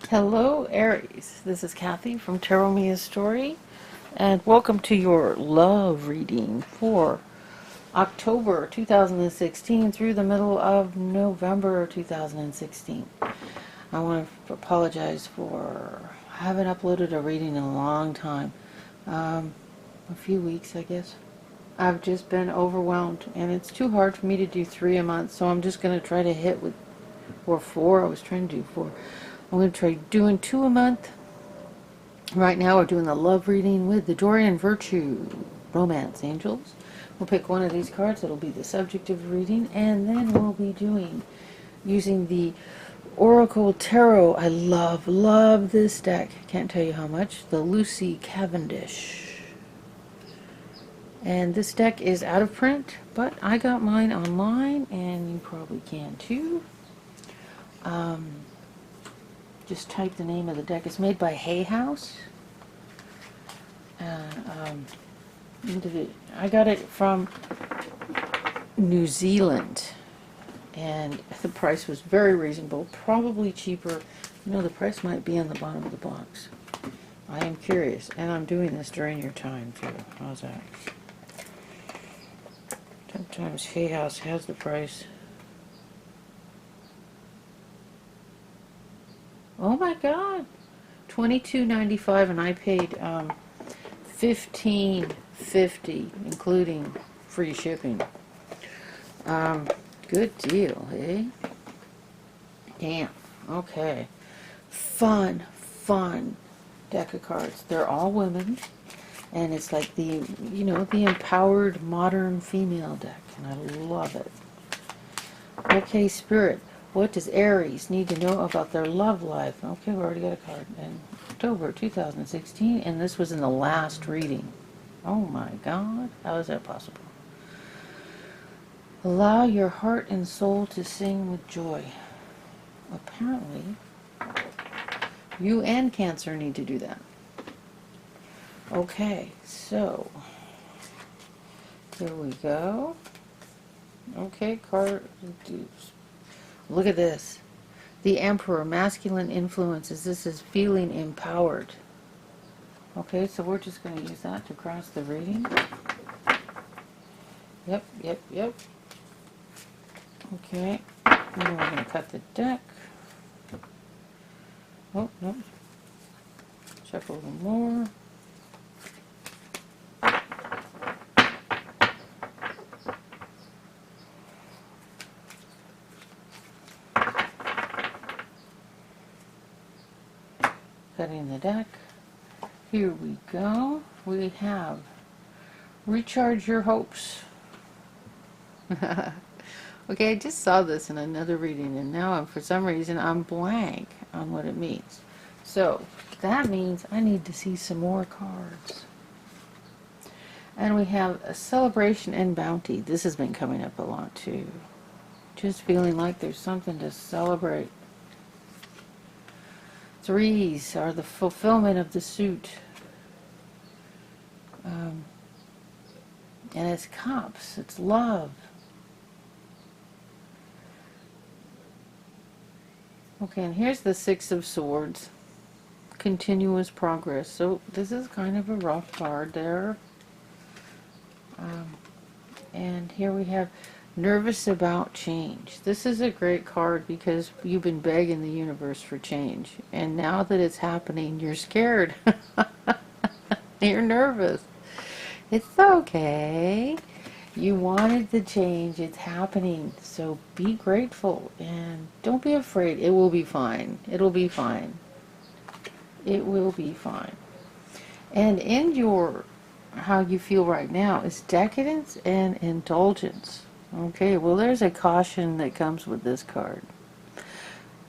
Hello, Aries. This is Kathy from Tarot Mia's Story, and welcome to your love reading for October 2016 through the middle of November 2016. I want to apologize for I haven't uploaded a reading in a long time. A few weeks, I guess. I've just been overwhelmed, and it's too hard for me to do 3 a month, so I'm just going to try to hit with, or 4. I was trying to do 4. I'm going to try doing 2 a month. Right now we're doing the love reading with the Dorian Virtue Romance Angels. We'll pick one of these cards that'll be the subject of the reading, and then we'll be using the Oracle Tarot. I love this deck. Can't tell you how much. The Lucy Cavendish. And this deck is out of print, but I got mine online, and you probably can too. Just type the name of the deck. It's made by Hay House. I got it from New Zealand, and the price was very reasonable, probably cheaper. The price might be on the bottom of the box. I am curious, and I'm doing this during your time too. How's that? Sometimes Hay House has the price. Oh my God, $22.95, and I paid $15.50, including free shipping. Good deal, eh? Damn. Okay. Fun deck of cards. They're all women, and it's like the empowered modern female deck, and I love it. Okay, Spirit. What does Aries need to know about their love life? Okay, we already got a card in October 2016, and this was in the last reading. Oh my God, how is that possible? Allow your heart and soul to sing with joy. Apparently, you and Cancer need to do that. Okay, so here we go. Okay, card. Look at this. The Emperor, masculine influences. This is feeling empowered. Okay, so we're just going to use that to cross the reading. Yep. Okay, now we're going to cut the deck. Oh, no. Check a little more. Cutting the deck. Here we go. We have recharge your hopes. Okay, I just saw this in another reading, and now for some reason I'm blank on what it means. So that means I need to see some more cards. And we have a celebration and bounty. This has been coming up a lot too. Just feeling like there's something to celebrate. 3s are the fulfillment of the suit. And it's cups. It's love. Okay, and here's the 6 of Swords. Continuous progress. So this is kind of a rough card there. And here we have nervous about change. This is a great card because you've been begging the universe for change, and now that it's happening, you're scared. You're nervous. It's okay. You wanted the change. It's happening. So be grateful and don't be afraid. It will be fine. It'll be fine. It will be fine. And in your how you feel right now is decadence and indulgence. Okay, well, there's a caution that comes with this card.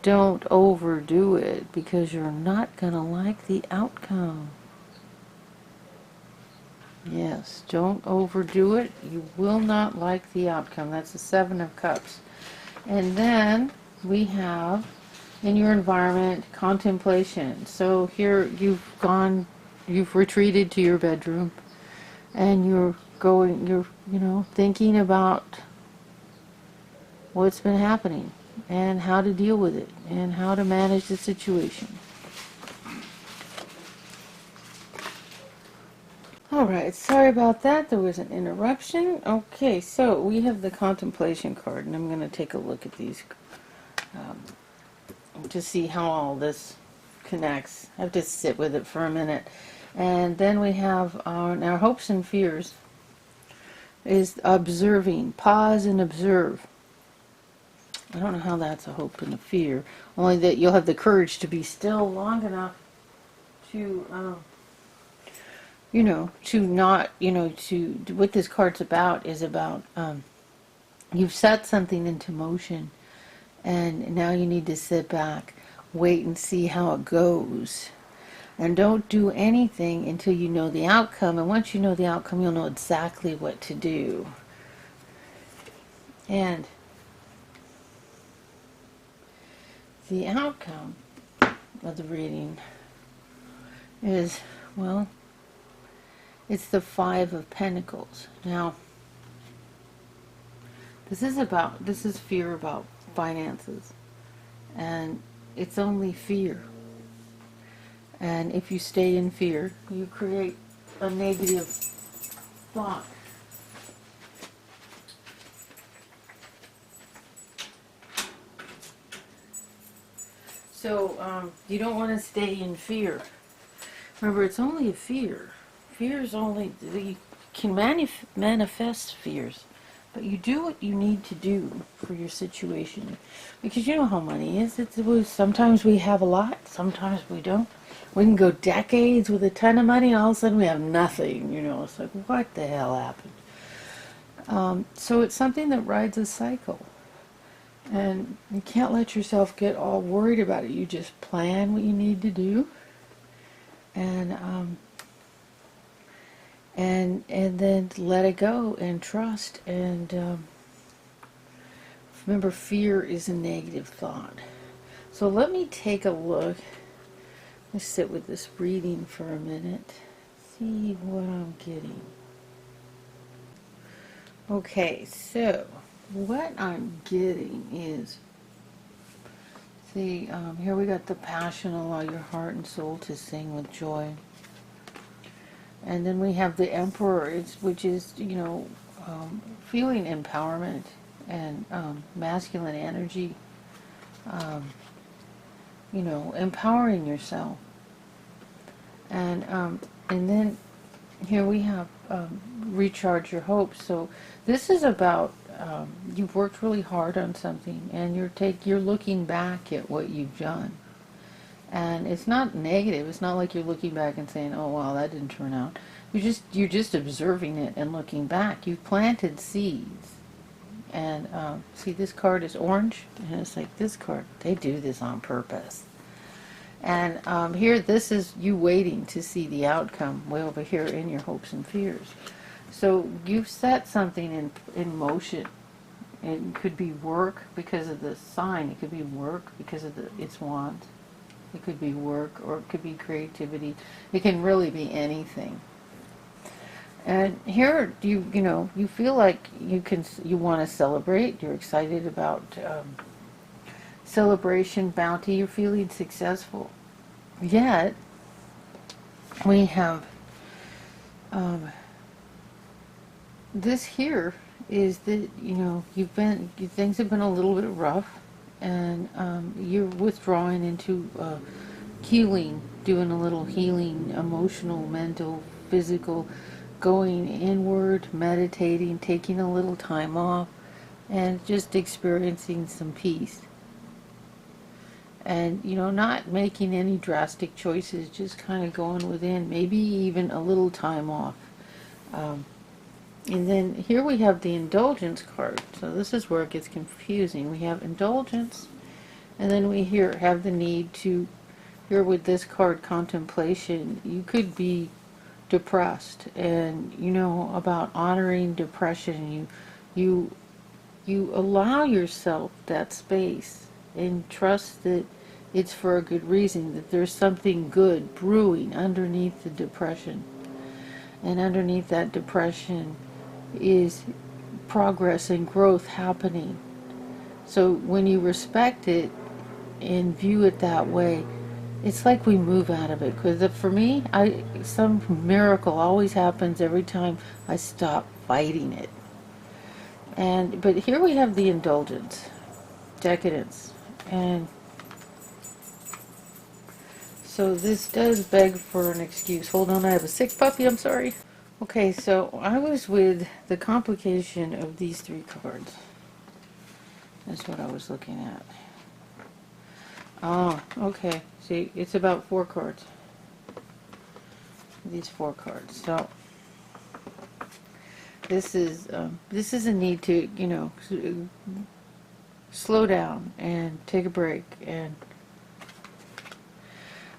Don't overdo it because you're not going to like the outcome. Yes, don't overdo it. You will not like the outcome. That's the 7 of Cups. And then we have, in your environment, contemplation. So here you've retreated to your bedroom, and you're thinking about what's been happening and how to deal with it and how to manage the situation. Alright, sorry about that. There was an interruption. Okay, so we have the contemplation card, and I'm going to take a look at these um, to see how all this connects. I have to sit with it for a minute. And then we have our hopes and fears is observing. Pause and observe. I don't know how that's a hope and a fear. Only that you'll have the courage to be still long enough to, to not, what this card's about is about, you've set something into motion, and now you need to sit back, wait and see how it goes. And don't do anything until you know the outcome. And once you know the outcome, you'll know exactly what to do. And the outcome of the reading is, well, it's the Five of Pentacles. Now, this is fear about finances. And it's only fear. And if you stay in fear, you create a negative thought. So you don't want to stay in fear. Remember, it's only a fear. Fear is only, you can manifest fears. But you do what you need to do for your situation. Because you know how money is. Sometimes we have a lot, sometimes we don't. We can go decades with a ton of money, and all of a sudden we have nothing. It's like, what the hell happened? So it's something that rides a cycle. And you can't let yourself get all worried about it. You just plan what you need to do. And then let it go and trust. And remember, fear is a negative thought. So let me take a look. Let's sit with this reading for a minute. See what I'm getting. Okay, so what I'm getting is, see, here we got the passion, allow your heart and soul to sing with joy. And then we have the Emperor, which is, feeling empowerment and masculine energy, empowering yourself. And then here we have recharge your hopes. So this is about you've worked really hard on something, and you're looking back at what you've done. And it's not negative. It's not like you're looking back and saying, "Oh, wow, that didn't turn out." You're just observing it and looking back. You've planted seeds. And see, this card is orange, and it's like this card. They do this on purpose. And here, this is you waiting to see the outcome. Way over here in your hopes and fears. So you've set something in motion. It could be work because of the sign. It could be work because of its wand. It could be work, or it could be creativity. It can really be anything. And here, you feel like you want to celebrate. You're excited about celebration, bounty. You're feeling successful. Yet, we have this here is that things have been a little bit rough. And you're withdrawing into healing, doing a little healing, emotional, mental, physical, going inward, meditating, taking a little time off, and just experiencing some peace. And, not making any drastic choices, just kind of going within, maybe even a little time off. And then here we have the indulgence card. So this is where it gets confusing. We have indulgence, and then we have the need to, here with this card, contemplation. You could be depressed, and about honoring depression. You allow yourself that space and trust that it's for a good reason, that there's something good brewing underneath the depression. And underneath that depression is progress and growth happening. So when you respect it and view it that way, it's like we move out of it. Because for me, some miracle always happens every time I stop fighting it. But here we have the indulgence, decadence, and so this does beg for an excuse. Hold on, I have a sick puppy. I'm sorry. Okay, so I was with the complication of these three cards. That's what I was looking at. Oh, okay. See, it's about 4 cards. These 4 cards. So this is a need to, slow down and take a break.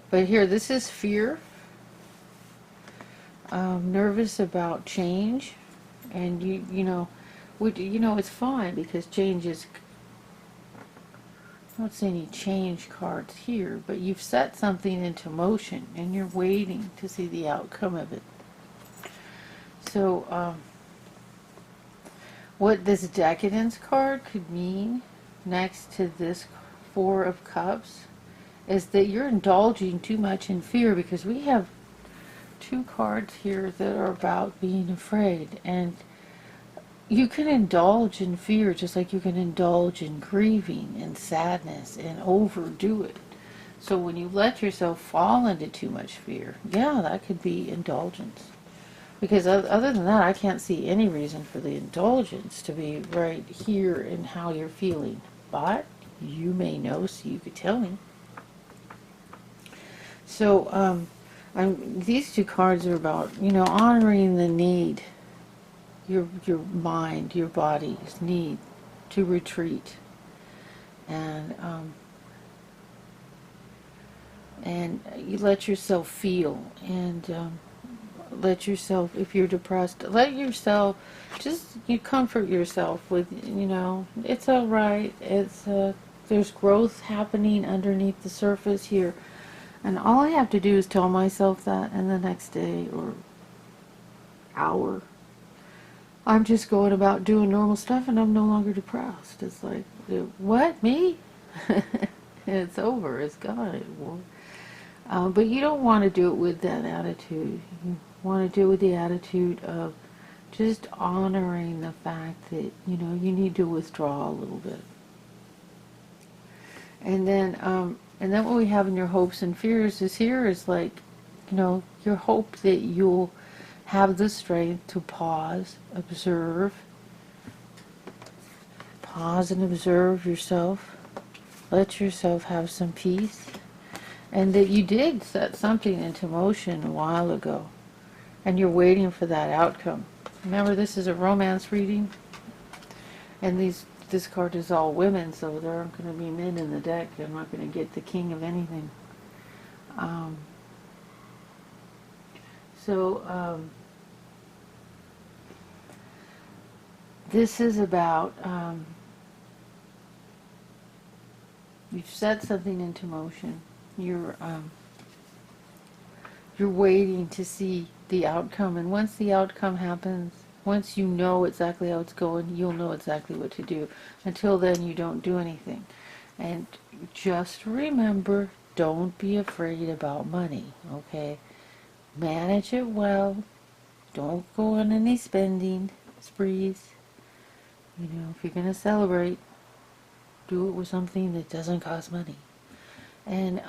But here, this is fear. Nervous about change, and it's fine because change is. I don't see any change cards here, but you've set something into motion and you're waiting to see the outcome of it. So, what this decadence card could mean next to this 4 of Cups is that you're indulging too much in fear, because we have 2 cards here that are about being afraid, and you can indulge in fear just like you can indulge in grieving and sadness and overdo it. So when you let yourself fall into too much fear, yeah, that could be indulgence. Because other than that, I can't see any reason for the indulgence to be right here in how you're feeling. But you may know, so you could tell me. So these 2 cards are about, honoring the need, your mind, your body's need to retreat, and you let yourself feel, and let yourself, if you're depressed, let yourself you comfort yourself with, it's all right. There's growth happening underneath the surface here, and all I have to do is tell myself that, and the next day or hour, I'm just going about doing normal stuff, and I'm no longer depressed. It's like, what, me? It's over. It's gone. But you don't want to do it with that attitude. You want to do it with the attitude of just honoring the fact that, you need to withdraw a little bit. And then what we have in your hopes and fears is like, your hope that you'll have the strength to pause and observe yourself. Let yourself have some peace. And that you did set something into motion a while ago, and you're waiting for that outcome. Remember, this is a romance reading, and this card is all women, so there aren't going to be men in the deck. I'm not going to get the king of anything. This is about, you've set something into motion. You're waiting to see the outcome, and once the outcome happens, once you know exactly how it's going, you'll know exactly what to do. Until then, you don't do anything. And just remember, don't be afraid about money, okay? Manage it well. Don't go on any spending sprees. If you're going to celebrate, do it with something that doesn't cost money. And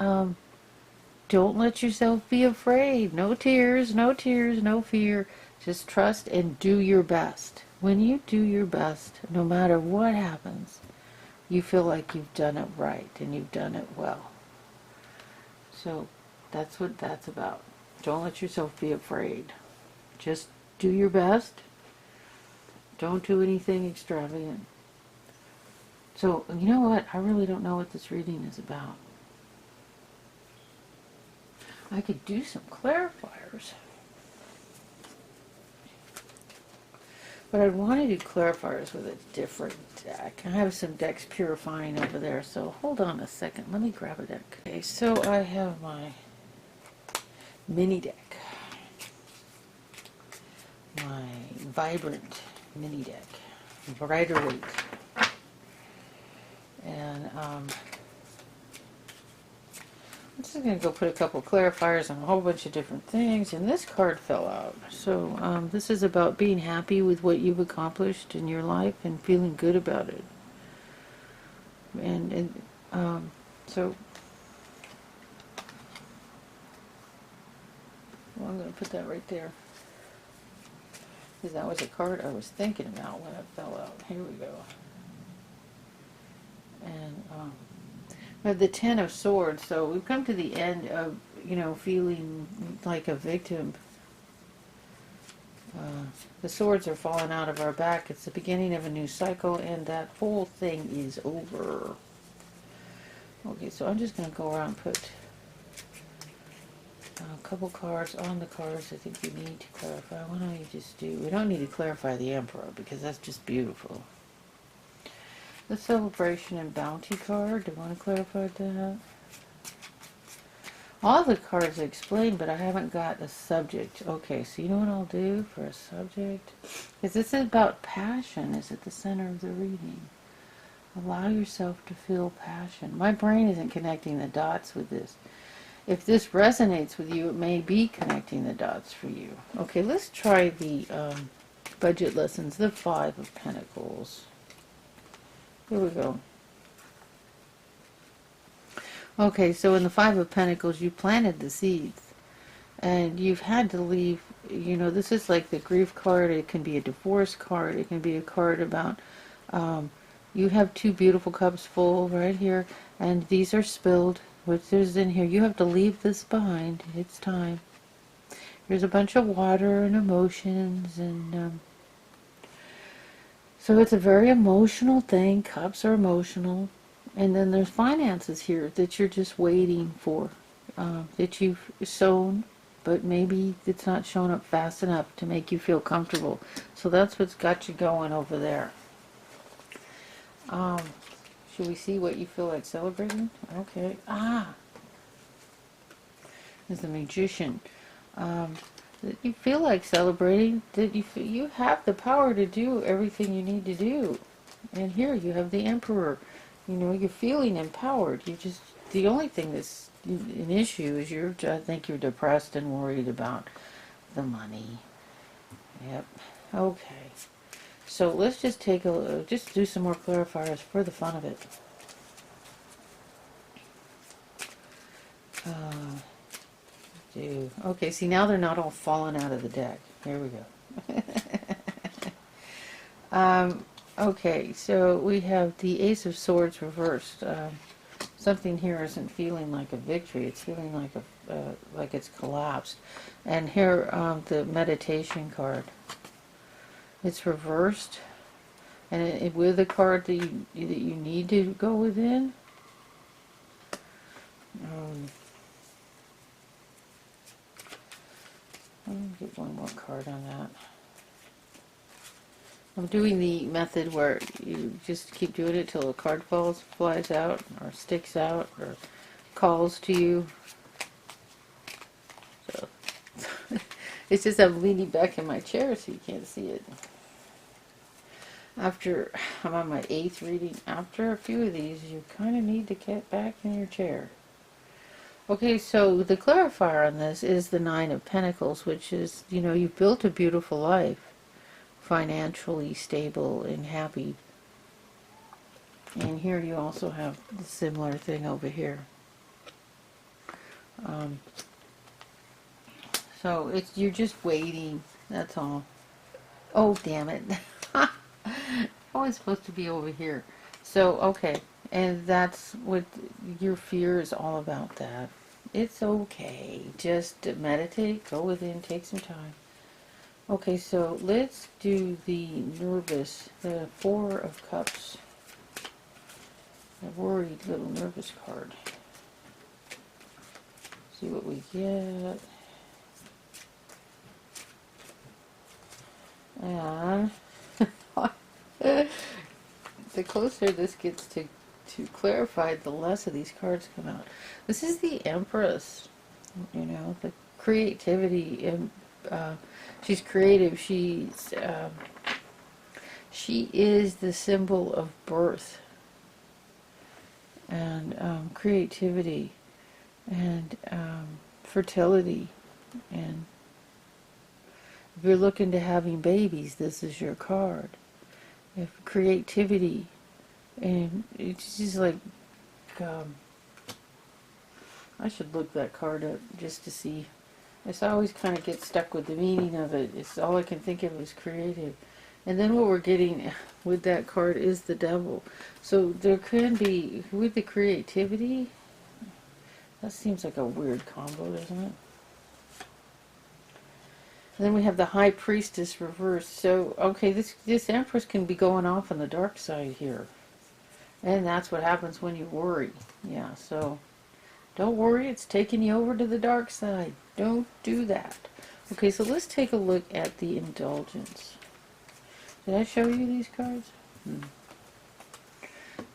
don't let yourself be afraid. No tears, no fear. Just trust and do your best. When you do your best, no matter what happens, you feel like you've done it right and you've done it well. So that's what that's about. Don't let yourself be afraid. Just do your best. Don't do anything extravagant. So, you know what? I really don't know what this reading is about. I could do some clarifiers. But I'd want to do clarifiers with a different deck. I have some decks purifying over there, so hold on a second. Let me grab a deck. Okay, so I have my mini deck. My vibrant mini deck. Brighter Weight. And I'm just going to go put a couple clarifiers on a whole bunch of different things, and this card fell out. So this is about being happy with what you've accomplished in your life and feeling good about it. And so well, I'm going to put that right there, because that was a card I was thinking about when it fell out. Here we go. And we have the Ten of Swords, so we've come to the end of, feeling like a victim. The swords are falling out of our back. It's the beginning of a new cycle, and that whole thing is over. Okay, so I'm just going to go around and put a couple cards on the cards I think we need to clarify. Why don't you just do... We don't need to clarify the Emperor, because that's just beautiful. The Celebration and Bounty card, do you want to clarify that? All the cards are explained, but I haven't got a subject. Okay, so you know what I'll do for a subject? Because this is about passion is at the center of the reading. Allow yourself to feel passion. My brain isn't connecting the dots with this. If this resonates with you, it may be connecting the dots for you. Okay, let's try the budget lessons, the Five of Pentacles. Here we go. Okay, so in the Five of Pentacles, you planted the seeds. And you've had to leave, this is like the grief card. It can be a divorce card. It can be a card about, you have two beautiful cups full right here. And these are spilled, which is in here. You have to leave this behind. It's time. There's a bunch of water and emotions and... So it's a very emotional thing. Cups are emotional. And then there's finances here that you're just waiting for. That you've sown, but maybe it's not showing up fast enough to make you feel comfortable. So that's what's got you going over there. Should we see what you feel like celebrating? Okay. There's the Magician. That you feel like celebrating, that you have the power to do everything you need to do. And here you have the Emperor. You're feeling empowered. The only thing that's an issue is I think you're depressed and worried about the money. Yep. Okay. So let's just just do some more clarifiers for the fun of it. Okay, see, now they're not all falling out of the deck. Here we go. Okay, so we have the Ace of Swords reversed. Something here isn't feeling like a victory. It's feeling like it's collapsed. And here, the Meditation card. It's reversed, and with the card that you need to go within. I'll get one more card on that. I'm doing the method where you just keep doing it till a card flies out, or sticks out, or calls to you. So it's just I'm leaning back in my chair so you can't see it. After I'm on my 8th reading, after a few of these, you kind of need to get back in your chair. Okay, so the clarifier on this is the Nine of Pentacles, which is, you've built a beautiful life, financially stable and happy. And here you also have the similar thing over here. So you're just waiting, that's all. Oh, damn it. I was supposed to be over here. So, okay, and that's what your fear is all about, that. It's okay. Just meditate, go within, take some time. Okay, so let's do the the Four of Cups. The worried little nervous card. See what we get. And the closer this gets to clarified, the less of these cards come out. This is the Empress, the creativity, and she's creative. She is the symbol of birth and creativity, and fertility. And if you're looking to having babies, this is your card. If creativity, and it's just like, um, I should look that card up just to see. I always kind of get stuck with the meaning of it. It's all I can think of is creative. And then what we're getting with that card is the devil. So there can be, with the creativity, that seems like a weird combo, doesn't it? And then we have the High Priestess reversed. So, okay, this Empress can be going off on the dark side here. And that's what happens when you worry. Yeah, so don't worry, it's taking you over to the dark side. Don't do that. Okay, so let's take a look at the Indulgence. Did I show you these cards?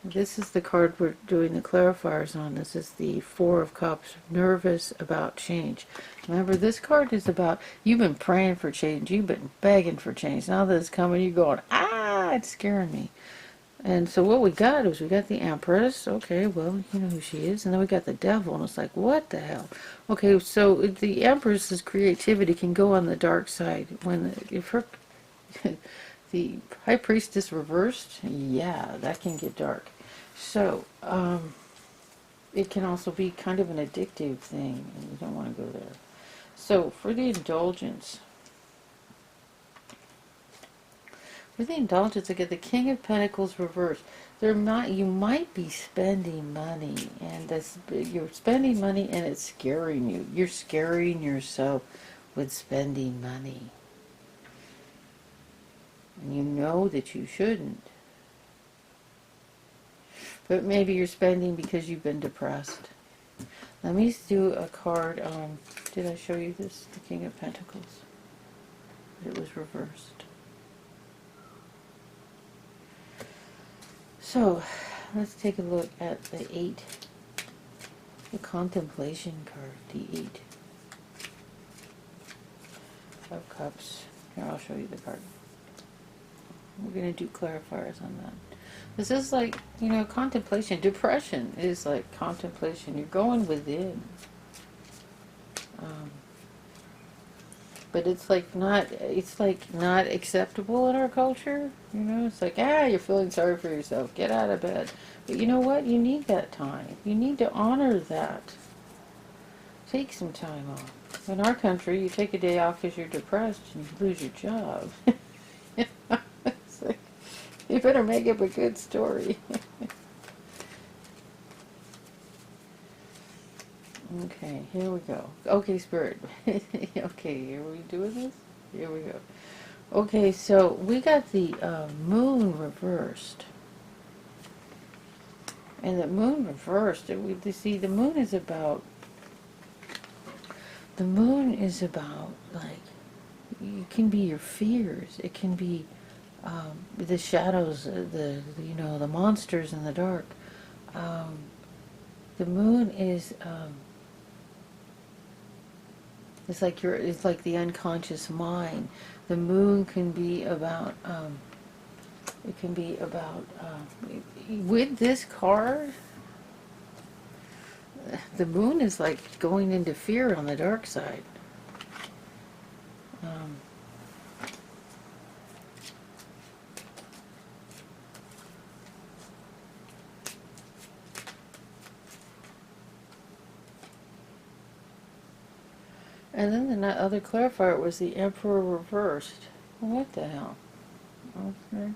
This is the card we're doing the clarifiers on. This is the Four of Cups, nervous about change. Remember, this card is about, you've been praying for change. You've been begging for change. Now that it's coming, you're going, ah, it's scaring me. And so what we got is we got the Empress. Okay, well, you know who she is. And then we got the Devil. And it's like, what the hell? Okay, so the Empress's creativity can go on the dark side. If her... the High Priestess reversed, yeah, that can get dark. So, it can also be kind of an addictive thing, and you don't want to go there. So, for the Indulgence, I get the King of Pentacles reversed. You might be spending money, and you're spending money, and it's scaring you. You're scaring yourself with spending money. And you know that you shouldn't. But maybe you're spending because you've been depressed. Let me do a card on, did I show you this? The King of Pentacles. It was reversed. So, let's take a look at the 8. The Contemplation card, the 8 of Cups. Here, I'll show you the card. We're going to do clarifiers on that. This is like, contemplation. Depression is like contemplation. You're going within. But it's like not acceptable in our culture. It's like, you're feeling sorry for yourself. Get out of bed. But you know what? You need that time. You need to honor that. Take some time off. In our country, you take a day off because you're depressed and you lose your job. It's like, you better make up a good story. Okay, here we go. Okay, Spirit. Okay, are we doing this? Here we go. Okay, so we got the Moon reversed. And the Moon reversed, we see the Moon is about, like, it can be your fears. It can be the shadows, the monsters in the dark. The Moon is, it's like the unconscious mind. The Moon can be about, with this card, the Moon is like going into fear on the dark side. And then the other clarifier was the Emperor reversed. What the hell? Okay.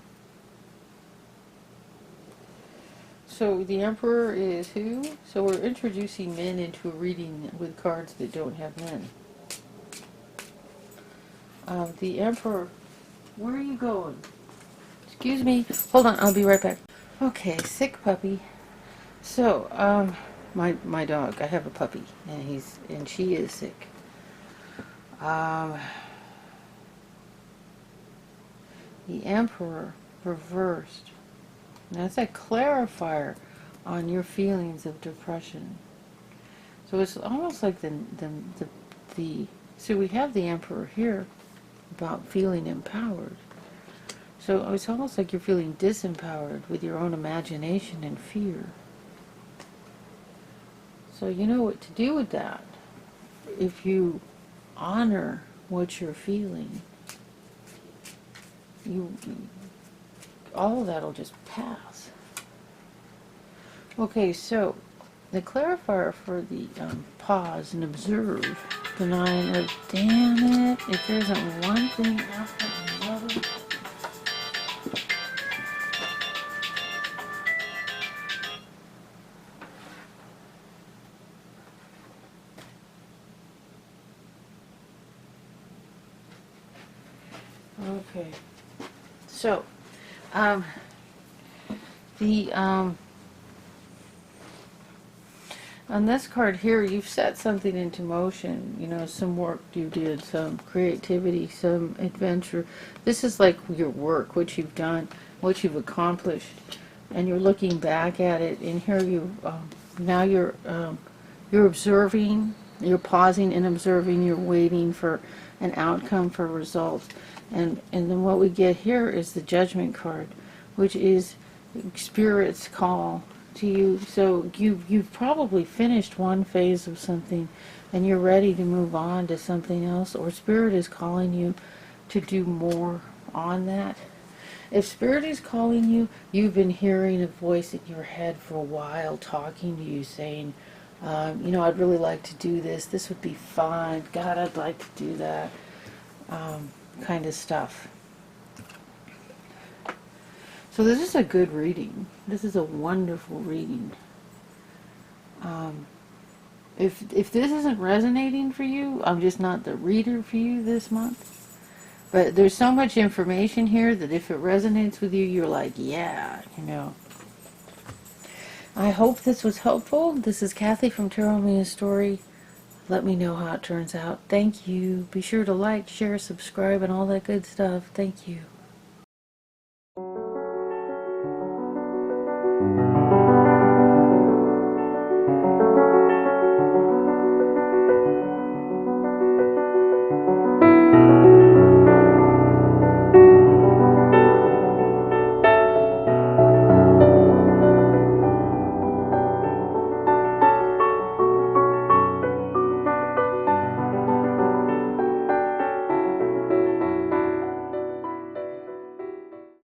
So the Emperor is who? So we're introducing men into a reading with cards that don't have men. The Emperor, where are you going? Excuse me. Hold on, I'll be right back. Okay, sick puppy. So, my dog, I have a puppy, and she is sick. The Emperor reversed. Now that's a clarifier on your feelings of depression. So it's almost like so we have the Emperor here about feeling empowered. So it's almost like you're feeling disempowered with your own imagination and fear. So you know what to do with that. If you honor what you're feeling, you all of that'll just pass. Okay, so the clarifier for the pause and observe the 9 of, damn it, if there isn't one thing after another. Okay, so the on this card here, you've set something into motion. You know, some work you did, some creativity, some adventure. This is like your work, what you've done, what you've accomplished, and you're looking back at it. And here you now you're observing, you're pausing and observing. You're waiting for an outcome, for results. And then what we get here is the Judgment card, which is Spirit's call to you. So you've probably finished one phase of something and you're ready to move on to something else, or Spirit is calling you to do more on that. If Spirit is calling you, you've been hearing a voice in your head for a while talking to you, saying, you know, I'd really like to do this. This would be fun. God, I'd like to do that. Kind of stuff. So this is a good reading. This is a wonderful reading. If this isn't resonating for you, I'm just not the reader for you this month. But there's so much information here that if it resonates with you, you're like, yeah, you know. I hope this was helpful. This is Kathy from Tarot Me a Story. Let me know how it turns out. Thank you. Be sure to like, share, subscribe, and all that good stuff. Thank you.